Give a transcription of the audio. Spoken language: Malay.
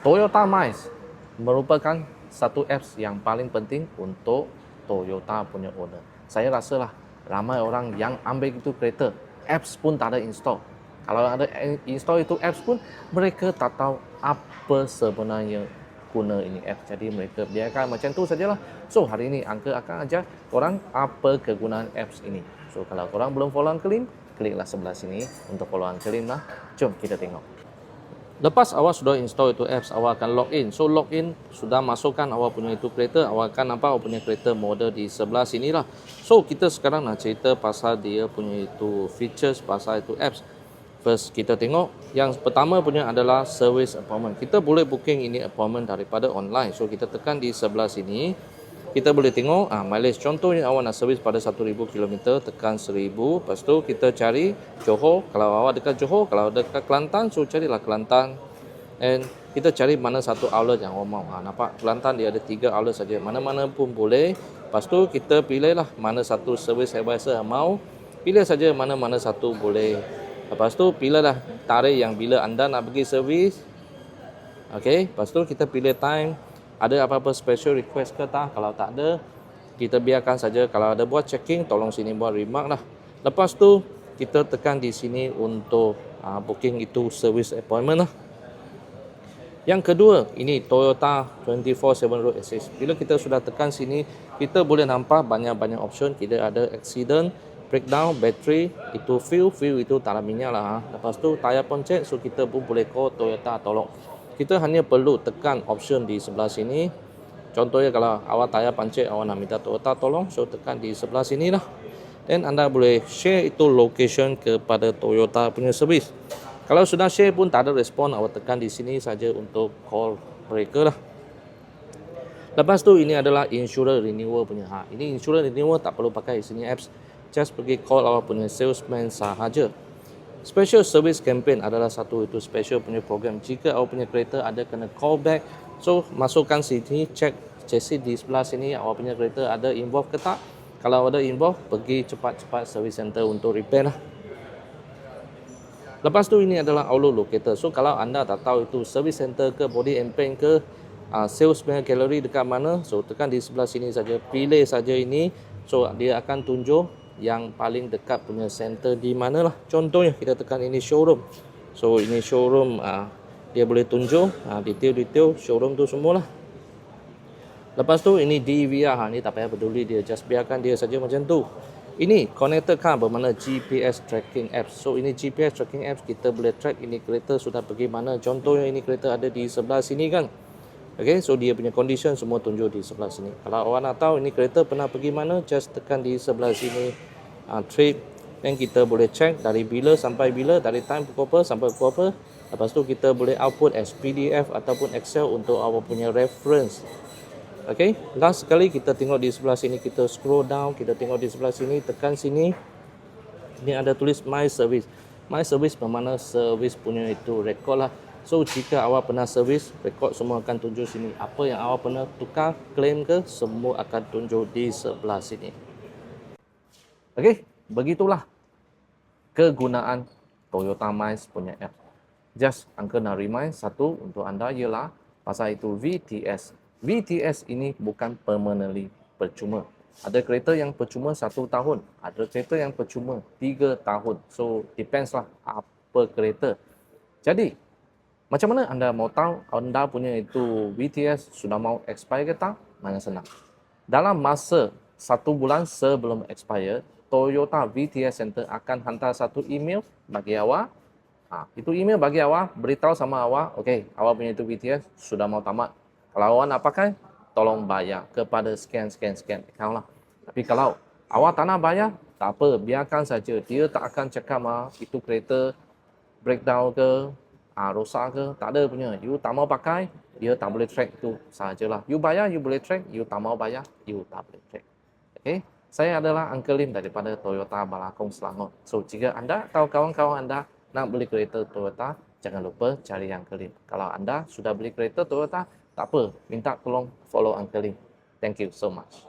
Toyota Miles merupakan satu apps yang paling penting untuk Toyota punya owner. Saya rasalah ramai orang yang ambil itu kereta, apps pun tak ada install. Kalau ada install itu apps pun, mereka tak tahu apa sebenarnya guna ini apps. Jadi mereka biarkan macam tu sajalah. So hari ini Uncle akan ajar korang apa kegunaan apps ini. So kalau korang belum follow Uncle Lim, kliklah sebelah sini untuk follow Uncle Lim lah. Jom kita tengok. Lepas awak sudah install itu apps, awak akan login. So login, sudah masukkan awak punya itu kereta, awak akan nampak awak punya kereta model di sebelah sini lah. So kita sekarang nak cerita pasal dia punya itu features, pasal itu apps. First kita tengok, yang pertama punya adalah service appointment. Kita boleh booking ini appointment daripada online. So kita tekan di sebelah sini, kita boleh tengok mileage. Contohnya awak nak servis pada 1000 km, tekan 1000. Lepas tu kita cari Johor. Kalau awak dekat Johor, kalau dekat Kelantan, so carilah Kelantan. And kita cari mana satu outlet yang awak mau. Nampak Kelantan dia ada 3 outlet saja. Mana-mana pun boleh. Lepas tu kita pilihlah mana satu service advisor yang mau. Pilih saja mana-mana satu boleh. Lepas tu pilihlah tarikh yang bila anda nak pergi servis. Okey, lepas tu kita pilih time. Ada apa-apa special request ke tak? Kalau tak ada, kita biarkan saja. Kalau ada buat checking, tolong sini buat remark lah. Lepas tu, kita tekan di sini untuk booking itu service appointment lah. Yang kedua, ini Toyota 24/7 Road Assist. Bila kita sudah tekan sini, kita boleh nampak banyak-banyak option. Kita ada accident, breakdown, battery, itu fuel itu tak ada minyak lah. Lepas tu, tayar poncet, so kita pun boleh call Toyota tolong. Kita hanya perlu tekan option di sebelah sini. Contohnya kalau awak tayar pancit, awak nak minta Toyota tolong, so tekan di sebelah sini lah. Dan anda boleh share itu location kepada Toyota punya servis. Kalau sudah share pun tak ada respon, awak tekan di sini saja untuk call mereka lah. Lepas tu ini adalah insurance renewal punya. Ini insurance renewal tak perlu pakai sini apps. Just pergi call awak punya salesman sahaja. Special Service Campaign adalah satu itu special punya program. Jika awak punya kereta ada kena callback, so masukkan sini, check chassis di sebelah sini, awak punya kereta ada involve ke tak. Kalau ada involve, pergi cepat-cepat service center untuk repair lah. Lepas tu ini adalah outlook locator. So kalau anda tak tahu itu service center ke, body and paint ke, sales punya gallery dekat mana, so tekan di sebelah sini saja, pilih saja ini. So dia akan tunjuk yang paling dekat punya center di mana lah. Contohnya kita tekan ini showroom. So ini showroom, dia boleh tunjuk detail-detail showroom tu semua lah. Lepas tu ini DVR, ni tak payah peduli dia, just biarkan dia saja macam tu. Ini connected car bermakna GPS tracking apps. So ini GPS tracking apps, kita boleh track ini kereta sudah pergi mana. Contohnya ini kereta ada di sebelah sini kan. Okay, so dia punya condition semua tunjuk di sebelah sini. Kalau awak nak tahu ini kereta pernah pergi mana, just tekan di sebelah sini trip. Dan kita boleh check dari bila sampai bila, dari time pukul apa sampai pukul apa. Lepas tu kita boleh output as PDF ataupun Excel untuk awak punya reference. Okay, last sekali kita tengok di sebelah sini, kita scroll down, kita tengok di sebelah sini, tekan sini. Ini ada tulis My Service. My Service bermakna service punya itu record lah. So jika awak pernah servis, rekod semua akan tunjuk sini. Apa yang awak pernah tukar, claim ke, semua akan tunjuk di sebelah sini. Okey, begitulah kegunaan Toyota Miles punya app. Just Uncle nak remind satu untuk anda ialah pasal itu VTS. VTS ini bukan permanently percuma. Ada kereta yang percuma 1 tahun, ada kereta yang percuma 3 tahun. So depends lah apa kereta. Jadi macam mana anda mau tahu anda punya itu VTS sudah mau expire ke tak? Mana senang. Dalam masa 1 bulan sebelum expire, Toyota VTS Center akan hantar satu email bagi awak. Itu email bagi awak, beritahu sama awak, okey, awak punya itu VTS sudah mau tamat. Kalau awak nak pakai, tolong bayar kepada scan account lah. Tapi kalau awak tak nak bayar, tak apa, biarkan saja. Dia tak akan cakap itu kereta breakdown ke, rosak ke, tak ada punya. You tak mau pakai, dia tak boleh track itu sahajalah. You bayar, you boleh track. You tak mau bayar, you tak boleh track. Okay? Saya adalah Uncle Lim daripada Toyota Balakong Selangor. So, jika anda atau kawan-kawan anda nak beli kereta Toyota, jangan lupa cari Uncle Lim. Kalau anda sudah beli kereta Toyota, tak apa, minta tolong follow Uncle Lim. Thank you so much.